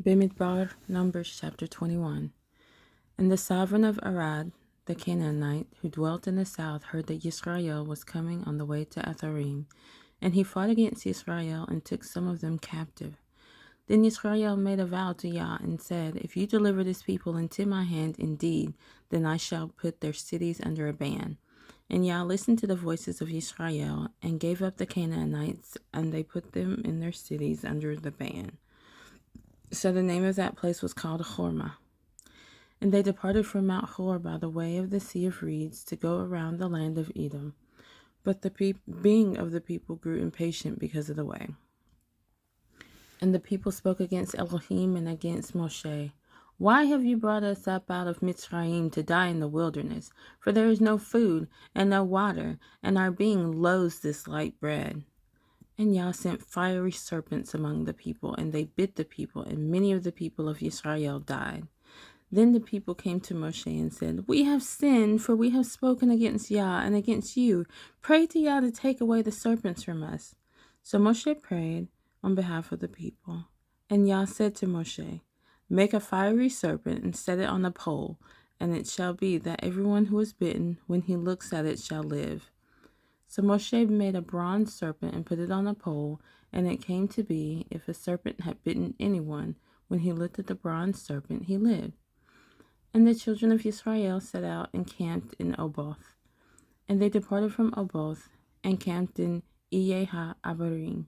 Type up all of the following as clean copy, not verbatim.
Bemiđbar, Numbers chapter 21. And the sovereign of Arad, the Canaanite, who dwelt in the south, heard that Yisrael was coming on the way to Atharim, and he fought against Yisrael and took some of them captive. Then Yisrael made a vow to Yah and said, If you deliver this people into my hand indeed, then I shall put their cities under a ban. And Yah listened to the voices of Yisrael and gave up the Canaanites, and they put them in their cities under the ban. So the name of that place was called Hormah. And they departed from Mount Hor by the way of the Sea of Reeds to go around the land of Edom. But the being of the people grew impatient because of the way. And the people spoke against Elohim and against Moshe. Why have you brought us up out of Mitzrayim to die in the wilderness? For there is no food and no water, and our being loathes this light bread. And Yah sent fiery serpents among the people, and they bit the people, and many of the people of Israel died. Then the people came to Moshe and said, We have sinned, for we have spoken against Yah and against you. Pray to Yah to take away the serpents from us. So Moshe prayed on behalf of the people. And Yah said to Moshe, Make a fiery serpent and set it on a pole, and it shall be that everyone who is bitten, when he looks at it, shall live. So Moshe made a bronze serpent and put it on a pole, and it came to be, if a serpent had bitten anyone, when he looked at the bronze serpent, he lived. And the children of Israel set out and camped in Oboth. And they departed from Oboth and camped in Iye-ha-Abarim,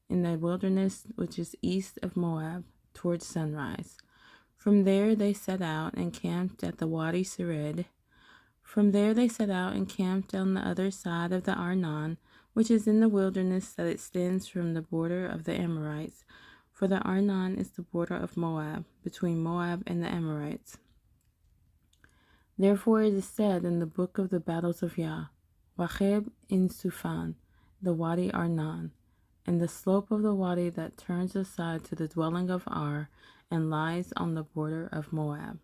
in the wilderness which is east of Moab, towards sunrise. From there they set out and camped at the Wadi Sered. From there they set out and camped on the other side of the Arnon, which is in the wilderness that extends from the border of the Amorites. For the Arnon is the border of Moab, between Moab and the Amorites. Therefore it is said in the book of the battles of Yah, Wacheb in Sufan, the Wadi Arnon, and the slope of the wadi that turns aside to the dwelling of Ar, and lies on the border of Moab.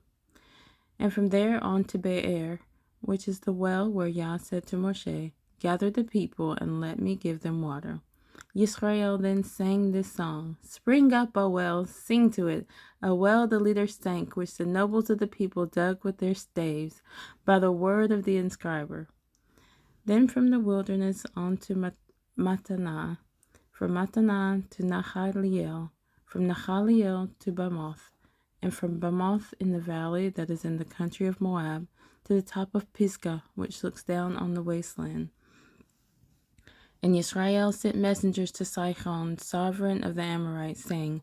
And from there on to Be'er, which is the well where Yah said to Moshe, Gather the people and let me give them water. Yisrael then sang this song, Spring up, O well, sing to it, a well the leaders sank, which the nobles of the people dug with their staves, by the word of the inscriber. Then from the wilderness on to Mattanah, from Mattanah to Nahaliel, from Nahaliel to Bamoth, and from Bamoth in the valley that is in the country of Moab, to the top of Pisgah, which looks down on the wasteland. And Yisrael sent messengers to Sihon, sovereign of the Amorites, saying,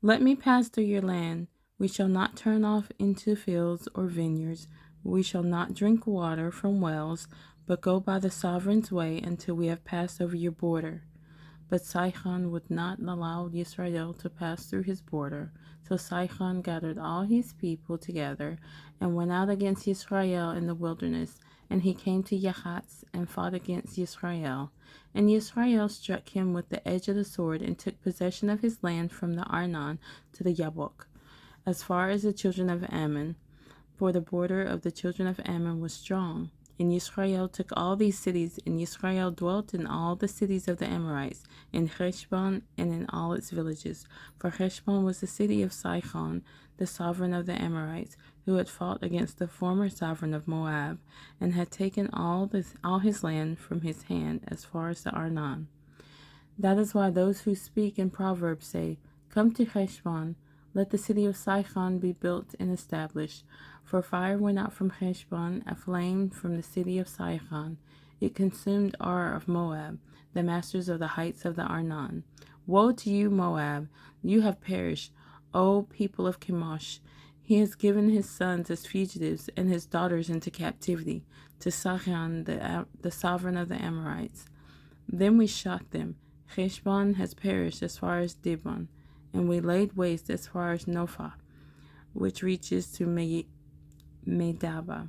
Let me pass through your land. We shall not turn off into fields or vineyards. We shall not drink water from wells, but go by the sovereign's way until we have passed over your border. But Sihon would not allow Yisrael to pass through his border. So Sihon gathered all his people together and went out against Yisrael in the wilderness. And he came to Yahatz and fought against Yisrael. And Yisrael struck him with the edge of the sword and took possession of his land from the Arnon to the Yabok, as far as the children of Ammon. For the border of the children of Ammon was strong. And Yisrael took all these cities, and Yisrael dwelt in all the cities of the Amorites, in Heshbon and in all its villages. For Heshbon was the city of Sihon, the sovereign of the Amorites, who had fought against the former sovereign of Moab, and had taken all his land from his hand as far as the Arnon. That is why those who speak in Proverbs say, Come to Heshbon, let the city of Sihon be built and established. For fire went out from Heshbon, a flame from the city of Sihon. It consumed Ar of Moab, the masters of the heights of the Arnon. Woe to you, Moab! You have perished, O people of Chemosh! He has given his sons as fugitives and his daughters into captivity to Sihon, the sovereign of the Amorites. Then we shot them. Heshbon has perished as far as Dibon, and we laid waste as far as Nophah, which reaches to Medaba.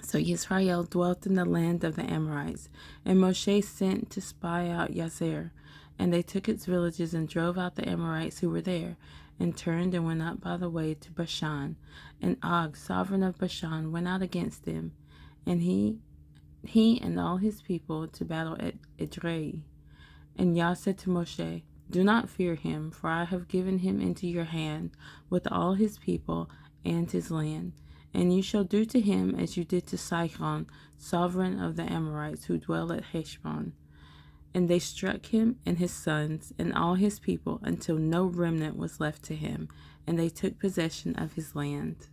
So Yisrael dwelt in the land of the Amorites, and Moshe sent to spy out Yazer, and they took its villages and drove out the Amorites who were there, and turned and went up by the way to Bashan. And Og, sovereign of Bashan, went out against them, and he and all his people to battle at Edrei. And Yah said to Moshe, Do not fear him, for I have given him into your hand with all his people and his land. And you shall do to him as you did to Sihon, sovereign of the Amorites, who dwell at Heshbon. And they struck him and his sons and all his people until no remnant was left to him, and they took possession of his land.